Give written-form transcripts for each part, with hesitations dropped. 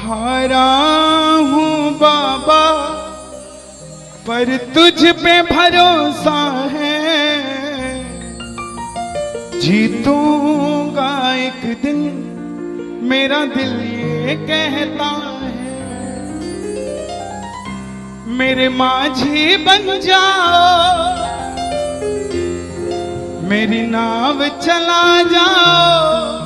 हारा हूँ बाबा पर तुझ पे भरोसा है, जीतूंगा एक दिन मेरा दिल ये कहता है। मेरे माझी बन जाओ, मेरी नाव चला जाओ,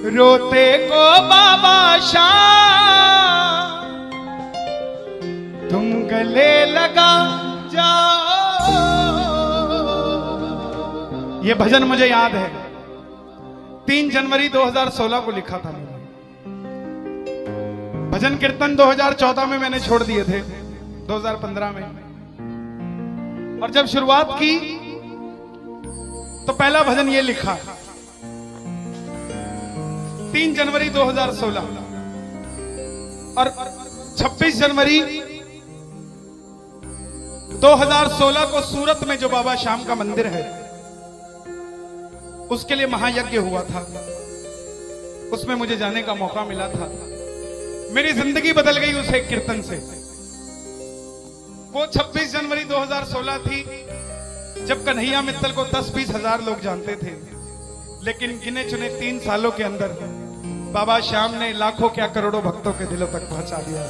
रोते को बाबा शाम तुम गले लगा जाओ। ये भजन मुझे याद है, 3 जनवरी 2016 को लिखा था मैंने। भजन कीर्तन 2014 में मैंने छोड़ दिए थे, 2015 में। और जब शुरुआत की तो पहला भजन ये लिखा 3 जनवरी 2016। और 26 जनवरी 2016 को सूरत में जो बाबा श्याम का मंदिर है उसके लिए महायज्ञ हुआ था, उसमें मुझे जाने का मौका मिला था। मेरी जिंदगी बदल गई उस एक कीर्तन से। वो 26 जनवरी 2016 थी जब कन्हैया मित्तल को 10-20 हजार लोग जानते थे, लेकिन गिने चुने 3 सालों के अंदर बाबा श्याम ने लाखों क्या करोड़ों भक्तों के दिलों तक पहुंचा दिया।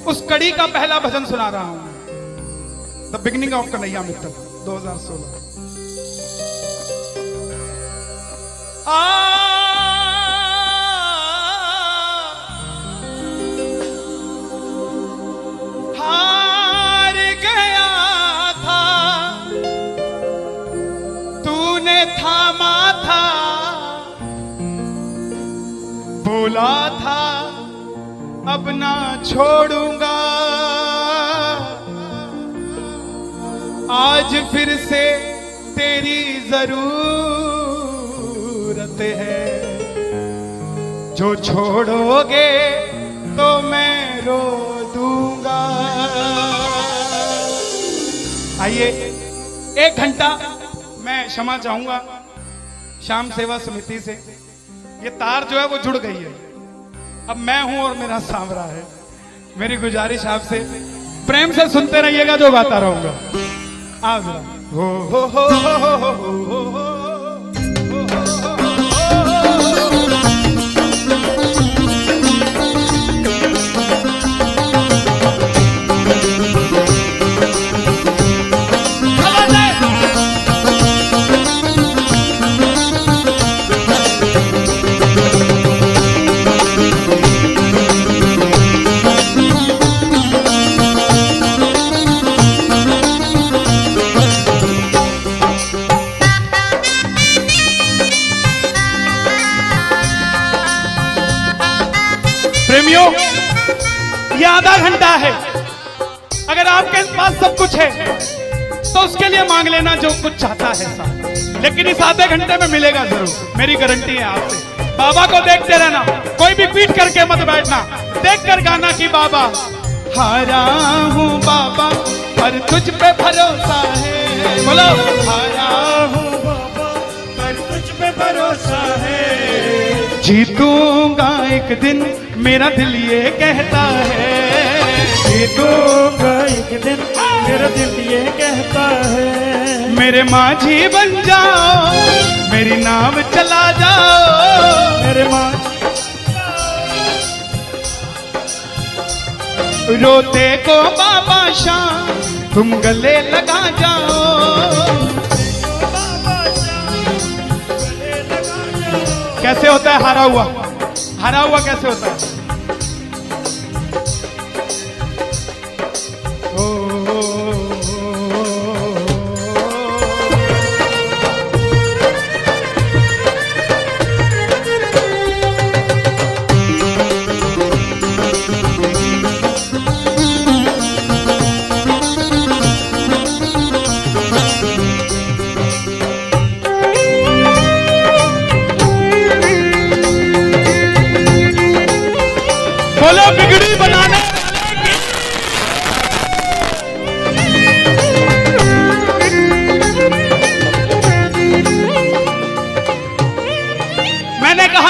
उस कड़ी का पहला भजन सुना रहा हूं, the beginning of Kanhaiya Mittal 2016। हार गया था तूने थामा था, बोला था अब ना छोड़ूंगा, आज फिर से तेरी जरूरत है, जो छोड़ोगे तो मैं रो दूंगा। आइए 1 घंटा मैं क्षमा चाहूंगा श्याम सेवा समिति से। ये तार जो है वो जुड़ गई है, अब मैं हूं और मेरा सांवरा है। मेरी गुजारिश आपसे प्रेम से सुनते रहिएगा, जो गाता रहूंगा। आप हो हो हो हो हो हो हो हो। प्रेमियों, ये आधा घंटा है। अगर आपके पास सब कुछ है तो उसके लिए मांग लेना जो कुछ चाहता है साहब, लेकिन इस आधे घंटे में मिलेगा जरूर, मेरी गारंटी है आपसे। बाबा को देखते रहना, कोई भी पीट करके मत बैठना, देख कर गाना कि बाबा हारा हूँ बाबा पर तुझ पे भरोसा है। बोलो हारा हूँ बाबा पर तुझ पे भरोसा है, जीतूंगा एक दिन मेरा दिल ये कहता है, जीतूंगा एक दिन मेरा दिल ये कहता है। मेरे माझी बन जाओ, मेरी नाव चला जाओ, मेरे माझी रोते को बाबा शाम तुम गले लगा जाओ। कैसे होता है हारा हुआ? हारा हुआ कैसे होता है?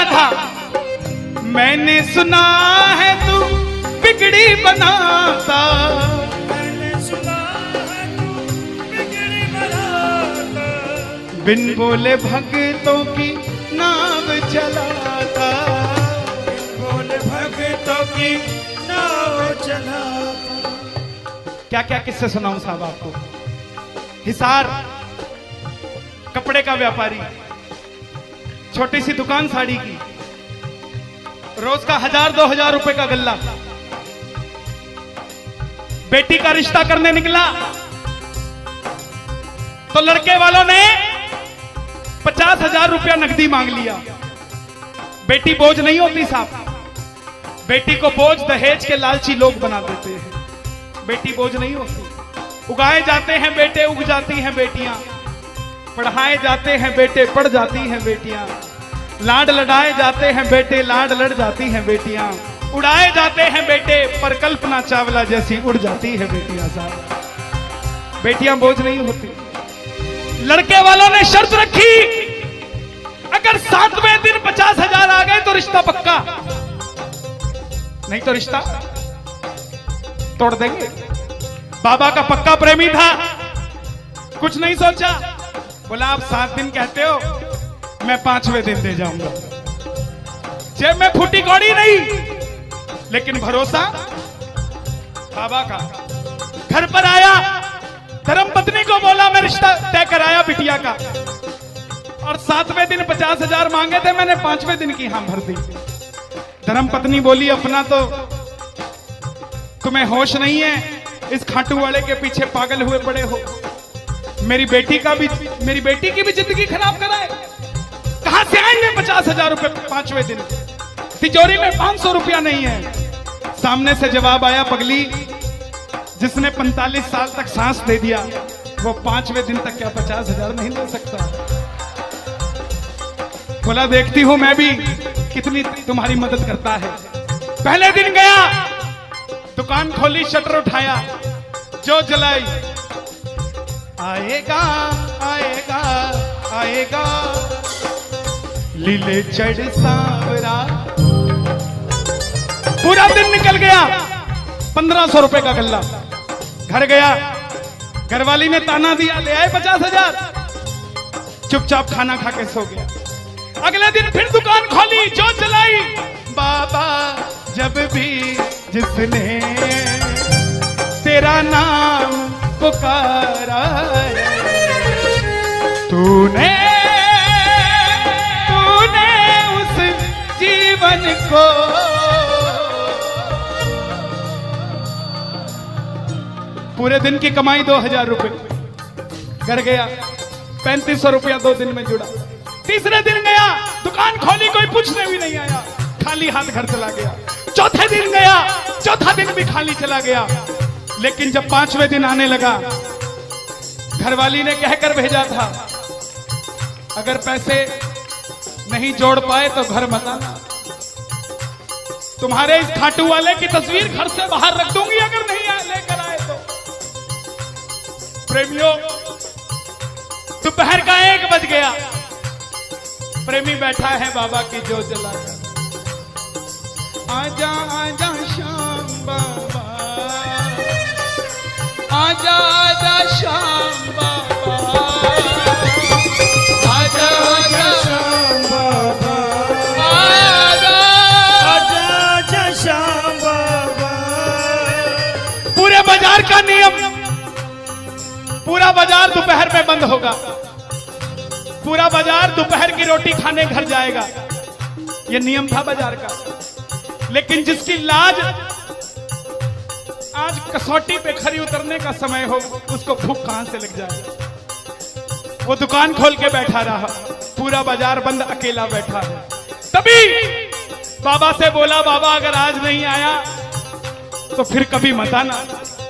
रहा था, मैंने सुना है तू बिगड़ी बनाता, मैंने सुना है तू बिगड़ी बनाता, बिन बोले भक्तों की नाव चलाता, बोले भक्तों की नाव चलाता। क्या क्या किस्से सुनाऊं साहब आपको। हिसार कपड़े का व्यापारी, छोटी सी दुकान साड़ी की, रोज का 1000-2000 रुपए का गल्ला। बेटी का रिश्ता करने निकला तो लड़के वालों ने 50,000 रुपया नकदी मांग लिया। बेटी बोझ नहीं होती साहब, बेटी को बोझ दहेज के लालची लोग बना देते हैं। बेटी बोझ नहीं होती, उगाए जाते हैं बेटे, उग जाती हैं बेटियां, पढ़ाए जाते हैं बेटे, पढ़ जाती हैं बेटियां, लाड लड़ाए जाते हैं बेटे, लाड लड़ जाती हैं बेटियां, उड़ाए जाते हैं बेटे, पर कल्पना चावला जैसी उड़ जाती है बेटियां। साहब बेटियां बोझ नहीं होती। लड़के वालों ने शर्त रखी, अगर 7वें दिन 50,000 आ गए तो रिश्ता पक्का, नहीं तो रिश्ता तोड़ देंगे। बाबा का पक्का प्रेमी था, कुछ नहीं सोचा, बोला आप 7 दिन कहते हो, मैं 5वें दिन दे जाऊंगा। जेब में फूटी कौड़ी नहीं, लेकिन भरोसा बाबा का। घर पर आया, धर्मपत्नी को बोला मैं रिश्ता तय कराया बिटिया का, और 7वें दिन 50,000 मांगे थे, मैंने 5वें दिन की हां भर दी। धर्मपत्नी बोली अपना तो तुम्हें होश नहीं है, इस खाटू वाले के पीछे पागल हुए पड़े हो, मेरी बेटी की भी जिंदगी खराब कराए। कहां से आएंगे 50,000 रुपए 5वें दिन, तिजोरी में 500 रुपया नहीं है। सामने से जवाब आया, पगली जिसने 45 साल तक सांस दे दिया, वो 5वें दिन तक क्या 50,000 नहीं दे सकता। बोला देखती हूं मैं भी कितनी तुम्हारी मदद करता है। पहले दिन गया, दुकान खोली, शटर उठाया, जो जलाई, आएगा आएगा आएगा लीले चढ़ सांवरा। पूरा दिन निकल गया, 1500 रुपए का गल्ला। घर गया, घरवाली ने ताना दिया, ले आए 50,000, चुपचाप खाना खा के सो गया। अगले दिन फिर दुकान खोली, जो चलाई, बाबा जब भी जिसने तेरा नाम पुकारा, तूने उस जीवन को पूरे दिन की कमाई 2000 रुपए। घर गया, 3500 रुपया 2 दिन में जुड़ा। तीसरे दिन गया, दुकान खोली, कोई पूछने भी नहीं आया, खाली हाथ घर चला गया। चौथे दिन गया, चौथा दिन भी खाली चला गया। लेकिन जब 5वें दिन आने लगा, घरवाली ने कहकर भेजा था, अगर पैसे नहीं जोड़ पाए तो घर मत आना, तुम्हारे इस खाटू वाले की तस्वीर घर से बाहर रख दूंगी अगर नहीं लेकर आए तो। प्रेमियों, दोपहर का 1 बज गया, प्रेमी बैठा है बाबा की जोत जलाकर। आजा आजा श्याम बाबा, आजा आजा श्याम बाबा, आजा आजा श्याम बाबा, आजा आजा आजा श्याम बाबा। पूरे बाजार का नियम, पूरा बाजार दोपहर में बंद होगा, पूरा बाजार दोपहर की रोटी खाने घर जाएगा। यह नियम था बाजार का। लेकिन जिसकी लाज आज कसौटी पे खरी उतरने का समय हो, उसको भूख कहां से लग जाए। वो दुकान खोल के बैठा रहा, पूरा बाजार बंद, अकेला बैठा है। तभी बाबा से बोला, बाबा अगर आज नहीं आया तो फिर कभी मत आना,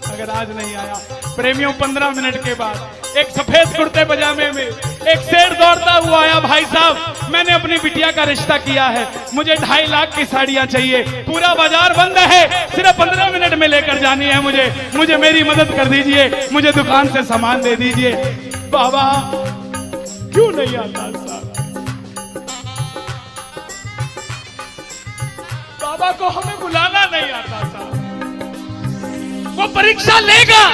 अगर आज नहीं आया। प्रेमियों, 15 मिनट के बाद एक सफेद कुर्ते पजामे में एक शेर दौड़ता हुआ आया, भाई साहब मैंने अपनी बिटिया का रिश्ता किया है, मुझे 2.5 लाख की साड़ियां चाहिए, पूरा बाजार बंद है, सिर्फ 15 मिनट में लेकर जानी है मुझे मेरी मदद कर दीजिए, मुझे दुकान से सामान दे दीजिए। बाबा क्यों नहीं आता साहब? पापा को हमें बुलाना नहीं आता साहब। वो परीक्षा लेगा,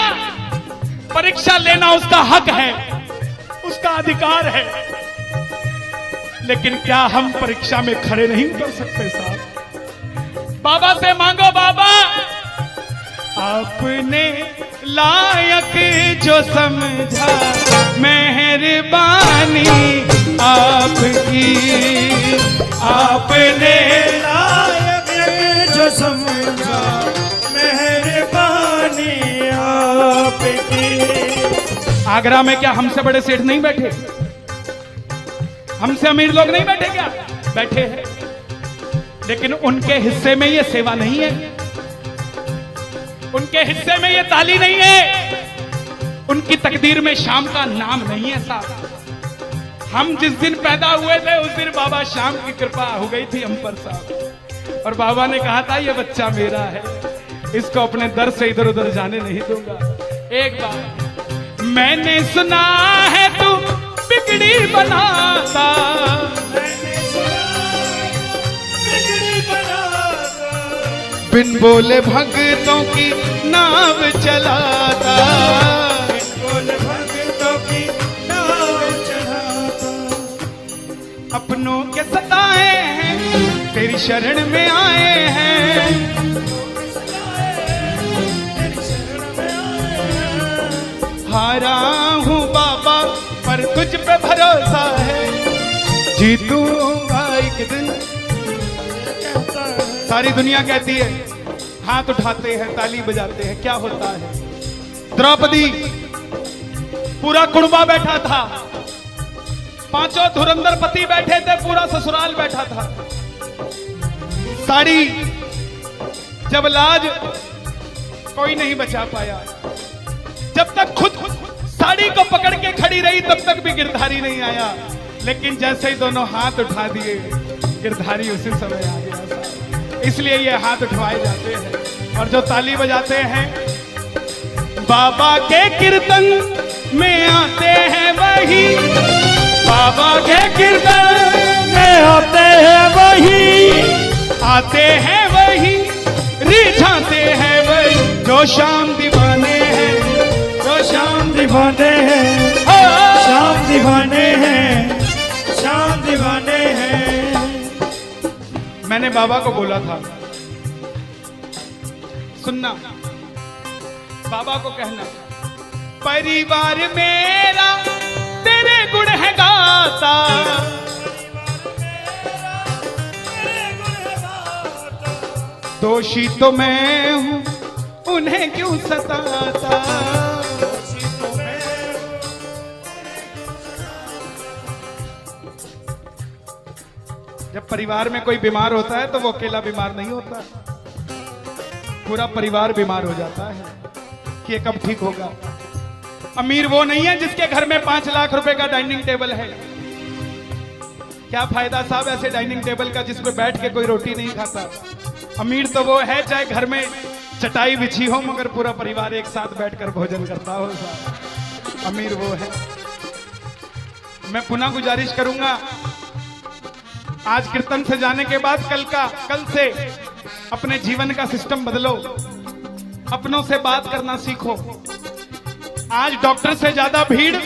परीक्षा लेना उसका हक है, उसका अधिकार है, लेकिन क्या हम परीक्षा में खड़े नहीं उतर सकते साहब? बाबा से मांगो, बाबा आपने लायक जो समझा, मेहरबानी आपकी, आपने लायक जो समझा, मेहरबानी आपकी। आगरा में क्या हमसे बड़े सेठ नहीं बैठे? हमसे अमीर लोग नहीं बैठे क्या? बैठे हैं, लेकिन उनके हिस्से में ये सेवा नहीं है, उनके हिस्से में ये ताली नहीं है, उनकी तकदीर में शाम का नाम नहीं है साहब। हम जिस दिन पैदा हुए थे उस दिन बाबा शाम की कृपा हो गई थी हम पर साहब, और बाबा ने कहा था ये बच्चा मेरा है, इसको अपने दर से इधर उधर जाने नहीं दूंगा। एक बार मैंने सुना है तू बिगड़ी बनाता, बिन बोले भक्तों की नाव चलाता, बिन बोले भक्तों की नाव चलाता। अपनों के सताए हैं तेरी शरण में आए हैं, हारा हूँ बाबा पर तुझ पे भरोसा है, जीतूंगा एक दिन। सारी दुनिया कहती है, हाथ उठाते हैं, ताली बजाते हैं, क्या होता है? द्रौपदी पूरा कुड़बा बैठा था, पांचों धुरंधर पति बैठे थे, पूरा ससुराल बैठा था। साड़ी जब लाज कोई नहीं बचा पाया, जब तक खुद साड़ी को पकड़ के खड़ी रही तब तक भी गिरधारी नहीं आया, लेकिन जैसे ही दोनों हाथ उठा दिए गिरधारी उसी समय आ गया। इसलिए ये हाथ उठवाए जाते हैं, और जो ताली बजाते हैं बाबा के कीर्तन में आते हैं वही, बाबा के कीर्तन में आते हैं वही, आते हैं वही, रिझाते हैं वही, जो शाम दीवाने हैं, जो शाम दीवाने हैं, शाम दीवाने हैं, शाम दीवाने हैं। मैंने बाबा को बोला था, सुनना, बाबा को कहना, परिवार मेरा तेरे गुण है गाता, दोषी तो मैं हूं उन्हें क्यों सताता। जब परिवार में कोई बीमार होता है तो वो अकेला बीमार नहीं होता, पूरा परिवार बीमार हो जाता है कि ये कब ठीक होगा। अमीर वो नहीं है जिसके घर में 5 लाख रुपए का डाइनिंग टेबल है। क्या फायदा साहब ऐसे डाइनिंग टेबल का जिस पे बैठ के कोई रोटी नहीं खाता। अमीर तो वो है चाहे घर में चटाई बिछी हो मगर पूरा परिवार एक साथ बैठकर भोजन करता हो साहब, अमीर वो है। मैं पुनः गुजारिश करूंगा, आज कीर्तन से जाने के बाद कल से अपने जीवन का सिस्टम बदलो, अपनों से बात करना सीखो। आज डॉक्टर से ज्यादा भीड़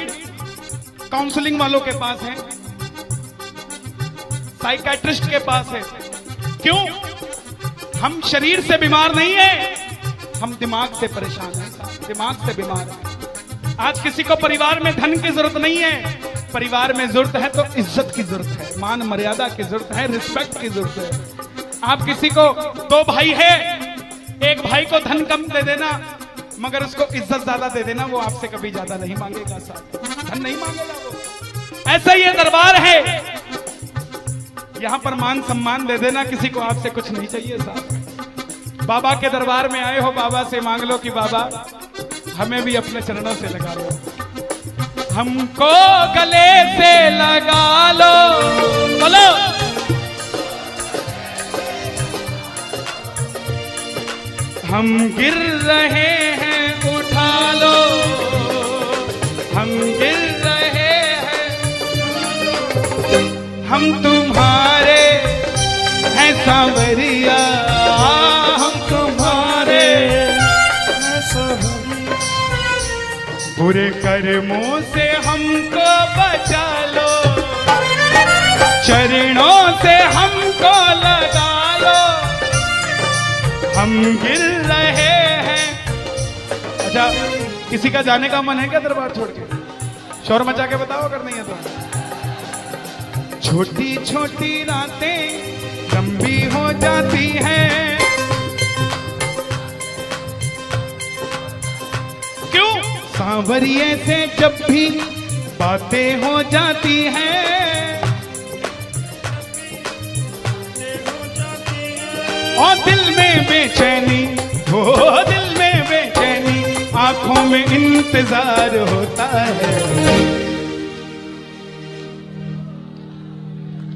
काउंसलिंग वालों के पास है, साइकियाट्रिस्ट के पास है। क्यों? हम शरीर से बीमार नहीं है, हम दिमाग से परेशान हैं, दिमाग से बीमार हैं। आज किसी को परिवार में धन की जरूरत नहीं है, परिवार में जरूरत है तो इज्जत की जरूरत है, मान मर्यादा की जरूरत है, रिस्पेक्ट की जरूरत है। आप किसी को 2 भाई है, एक भाई को धन कम दे देना मगर उसको इज्जत ज्यादा दे देना, वो आपसे कभी ज्यादा नहीं मांगेगा साहब, धन नहीं मांगेगा वो। ऐसा ये दरबार है, यहां पर मान सम्मान दे देना, किसी को आपसे कुछ नहीं चाहिए साहब। बाबा के दरबार में आए हो, बाबा से मांग लो कि बाबा हमें भी अपने चरणों से लगा लो, हमको गले से लगा लो, बोलो हम गिर रहे हैं उठा लो, हम गिर रहे हैं, हम तुम्हारे हैं सांवरिया हम तुम्हारे, बुरे कर्मों से हमको बचा लो, चरणों से हमको लगा लो, हम गिर रहे हैं। अच्छा, किसी का जाने का मन है क्या दरबार छोड़ के? शोर मचा के बताओ अगर नहीं है तो। छोटी छोटी रातें लंबी हो जाती हैं, क्यों? सांवरिये से जब भी बातें हो जाती हैं, और दिल में बेचैनी, हो दिल में बेचैनी, आंखों में इंतजार होता है।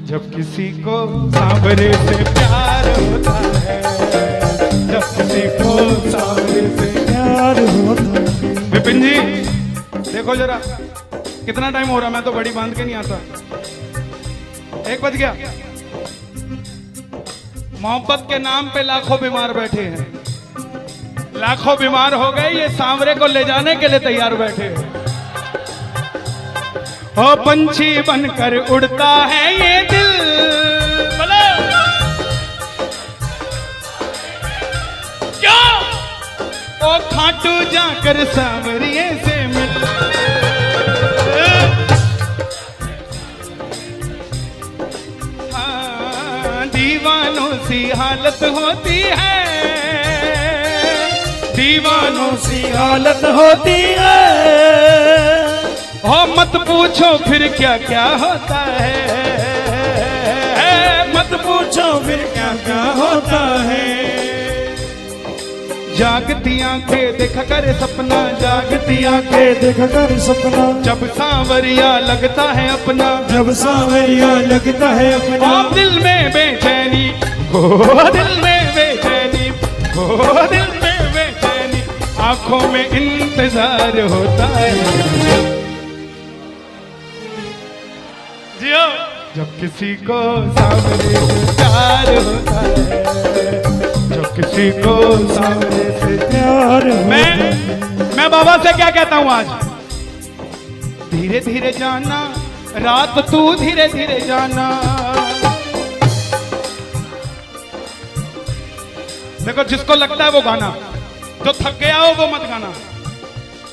जब किसी को सांवरे से प्यार होता है, जब किसी को सांवरे से प्यार होता है। विपिन जी देखो जरा कितना टाइम हो रहा, मैं तो बड़ी बांध के नहीं आता। 1 बज गया। मोहब्बत के नाम पे लाखों बीमार बैठे हैं, लाखों बीमार हो गए, ये सांवरे को ले जाने के लिए तैयार बैठे हैं। ओ पंछी बनकर उड़ता है ये दिल, बोलो क्या? ओ खाटू जाकर सांवरिये से मिल, दीवानों सी हालत होती है, दीवानों सी हालत होती है। हो मत पूछो फिर क्या क्या होता है, मत पूछो फिर क्या क्या होता है। जागती आंखें देखा कर सपना, जागती आंखें देखा कर सपना, जब सांवरिया लगता है अपना, जब सांवरिया लगता है अपना। ओ दिल में बेचैनी, हो दिल में बेचैनी, हो दिल में बेचैनी, आंखों में इंतजार होता है। जियो जब किसी को सांवरे से प्यार होता है, जब किसी को सांवरे से प्यार मैं बाबा से क्या कहता हूं आज? धीरे धीरे जाना रात, तू धीरे धीरे जाना। देखो जिसको लगता है वो गाना, जो थक गया हो वो मत गाना,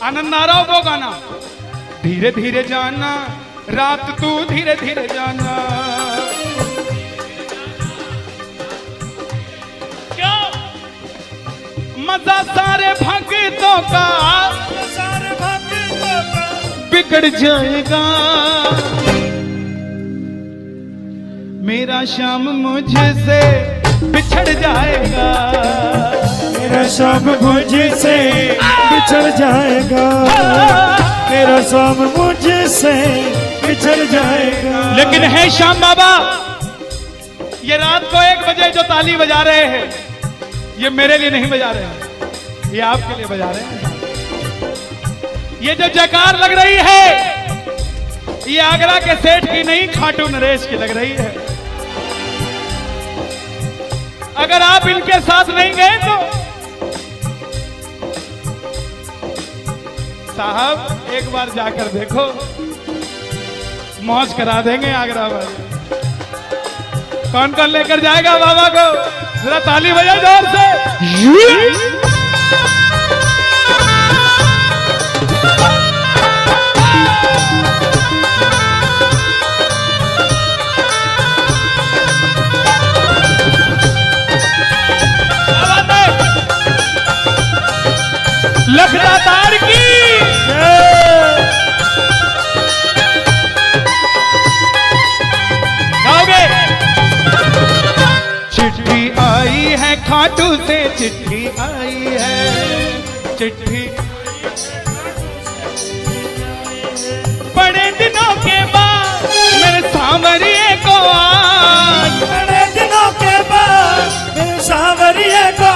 आनंद आ रहा हो वो गाना। धीरे धीरे जाना रात, तू धीरे धीरे जाना। क्या मजा सारे भक्तों का, सारे भक्तों का बिगड़ जाएगा। मेरा शाम मुझसे बिछड़ जाएगा, मेरा शाम मुझसे बिछड़ जाएगा, मेरा शाम मुझसे बिछड़ जाएगा। लेकिन है श्याम बाबा, ये रात को 1 बजे जो ताली बजा रहे हैं, ये मेरे लिए नहीं बजा रहे हैं, ये आपके लिए बजा रहे हैं। ये जो जयकार लग रही है, ये आगरा के सेठ की नहीं, खाटू नरेश की लग रही है। अगर आप इनके साथ नहीं गए तो साहब एक बार जाकर देखो, मौज करा देंगे आगरा वाले। कौन कौन लेकर जाएगा बाबा को? जरा ताली बजाओ जोर से। लखदातार की गाओगे? चिट्ठी आई है खाटू से, चिट्ठी आई है, चिट्ठी बड़े दिनों के बाद मेरे सांवरिये को आज, बड़े दिनों के बाद मेरे सांवरिये को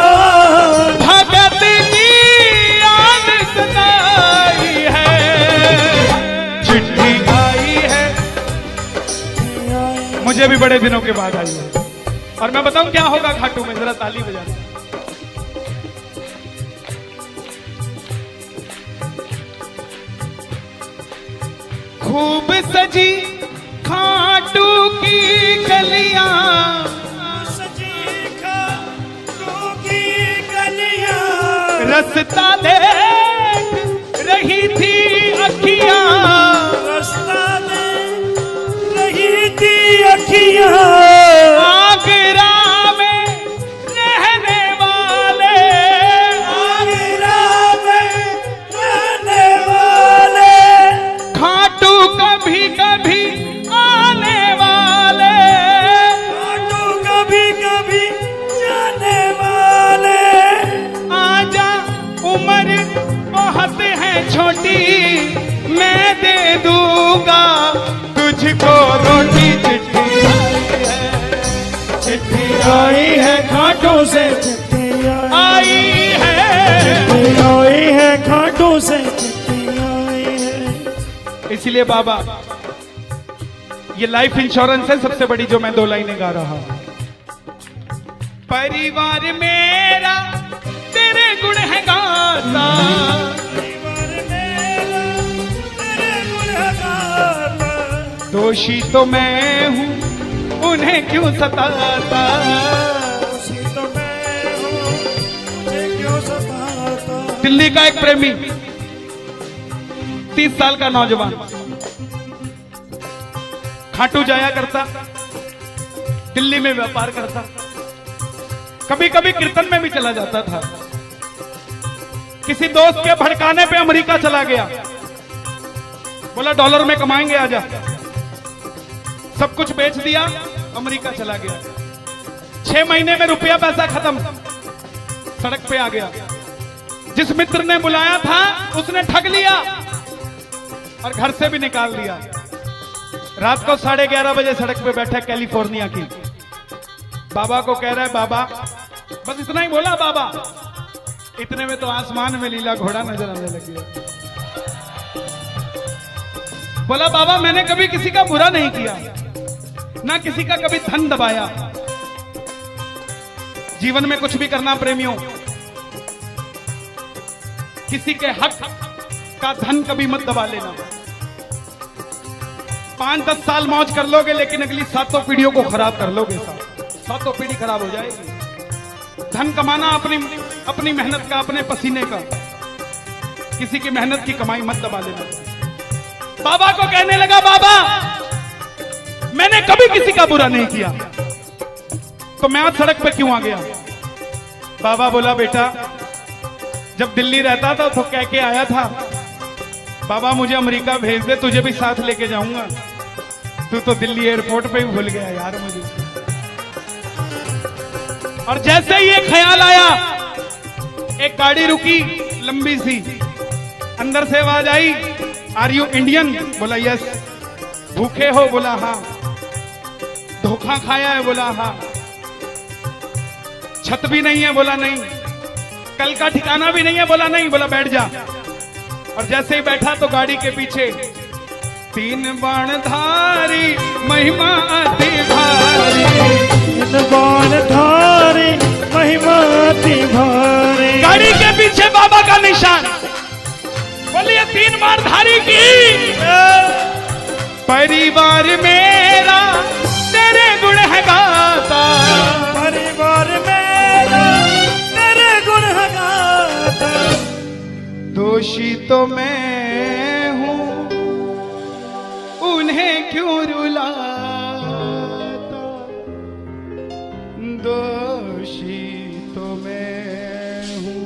भगत की याद सताई है। चिट्ठी आई है, मुझे भी बड़े दिनों के बाद आई है। और मैं बताऊं क्या होगा घाटू में, जरा ताली बजाना। खूब सजी खाटू की गलियां, सजी खाटू की गलियां, रास्ता देख रही थी अखियां, रास्ता देख रही थी अखियां, आगरा में रहने वाले, आगरा में रहने वाले, खाटू कभी कभी आने वाले, खाटू कभी कभी जाने वाले, आजा उम्र बहुत है छोटी, मैं दे दूंगा तुझको रोटी। चिट्ठी आई है खाटू से, चिट्ठी आई है, आई है खाटू से, चिट्ठी आई है। इसलिए बाबा ये लाइफ इंश्योरेंस है सबसे बड़ी जो मैं 2 लाइनें गा रहा हूं। परिवार मेरा तेरे गुण है गाता, परिवार मेरा तेरे गुण है गाता, दोषी तो मैं हूं उन्हें क्यों सताता, दोषी तो मैं हूं मुझे क्यों सताता। दिल्ली का एक प्रेमी 30 साल का नौजवान खाटू जाया करता, दिल्ली में व्यापार करता, कभी कभी कीर्तन में भी चला जाता था। किसी दोस्त के भड़काने पे अमेरिका चला गया, बोला डॉलर में कमाएंगे आजा, सब कुछ बेच दिया, अमेरिका चला गया। 6 महीने में रुपया पैसा खत्म, सड़क पे आ गया। जिस मित्र ने बुलाया था उसने ठग लिया और घर से भी निकाल दिया। रात को 11:30 बजे सड़क पे बैठा कैलिफोर्निया की, बाबा को कह रहा है बाबा, बस इतना ही बोला बाबा, इतने में तो आसमान में लीला घोड़ा नजर आने लग गया। बोला बाबा मैंने कभी किसी का बुरा नहीं किया, ना किसी का कभी धन दबाया, जीवन में कुछ भी करना प्रेमियों, किसी के हक का धन कभी मत दबा लेना। 5-10 साल मौज कर लोगे लेकिन अगली 7 पीढ़ियों को खराब कर लोगे, 7 पीढ़ी खराब हो जाएगी। धन कमाना अपनी मेहनत का, अपने पसीने का, किसी की मेहनत की कमाई मत दबा लेना। बाबा को कहने लगा बाबा मैंने कभी किसी का बुरा नहीं किया, तो मैं आज सड़क पे क्यों आ गया। बाबा बोला बेटा जब दिल्ली रहता था तो कह के आया था बाबा मुझे अमेरिका भेज दे, तुझे भी साथ लेके जाऊंगा, तू तो दिल्ली एयरपोर्ट पे ही भूल गया यार मुझे। और जैसे ही ये ख्याल आया, एक गाड़ी रुकी लंबी सी, अंदर से आवाज आई आर यू इंडियन, बोला यस। भूखे हो, बोला हाँ। धोखा खाया है, बोला हाँ। छत भी नहीं है, बोला नहीं। कल का ठिकाना भी नहीं है, बोला नहीं। बोला बैठ जा। और जैसे ही बैठा तो गाड़ी के पीछे 3 बाणधारी महिमा अति भारी, 3 बाणधारी महिमा अति भारी, गाड़ी के पीछे बाबा का निशान। बोलिए 3 बाणधारी की। परिवार मेरा तेरे गुण है गाता, परिवार मेरा तेरे गुण है गाता, दोषी तो मैं हूं उन्हें क्यों रुलाता, दोषी तो मैं हूं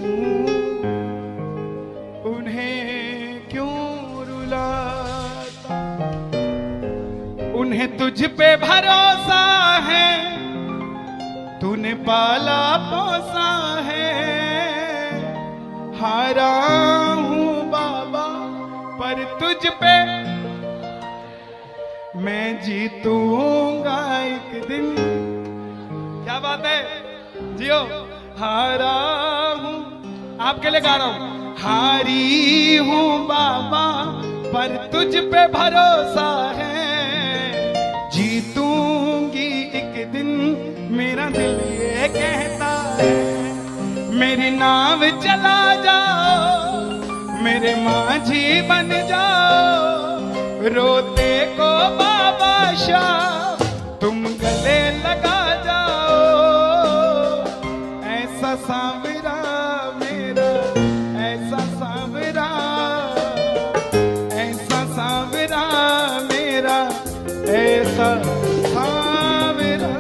उन्हें क्यों रुलाता। उन्हें तुझ पे भरोसा है, तूने पाला पोसा है, हारा हूं बाबा पर तुझ पे मैं जीतूंगा एक दिन। क्या बात है, जियो। हारा हूं, आपके लिए गा रहा हूं। हारी हूं बाबा पर तुझ पे भरोसा है, जीतूंगी एक दिन मेरा दिल ये कहता है मेरी नाव चला जाओ, मेरे माझी बन जाओ, रोते को बाबा शाह तुम गले लगा जाओ। ऐसा सांवरा मेरा, ऐसा सांवरा, ऐसा सांवरा मेरा, ऐसा सांवरा।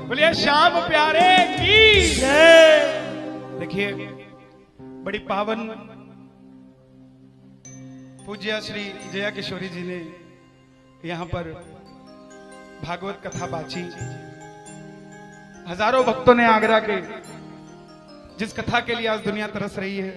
बोलिए श्याम प्यारे की जय। देखिए बड़ी पावन पूज्य श्री जया किशोरी जी ने यहाँ पर भागवत कथा बाची। हजारों भक्तों ने आगरा के जिस कथा के लिए आज दुनिया तरस रही है,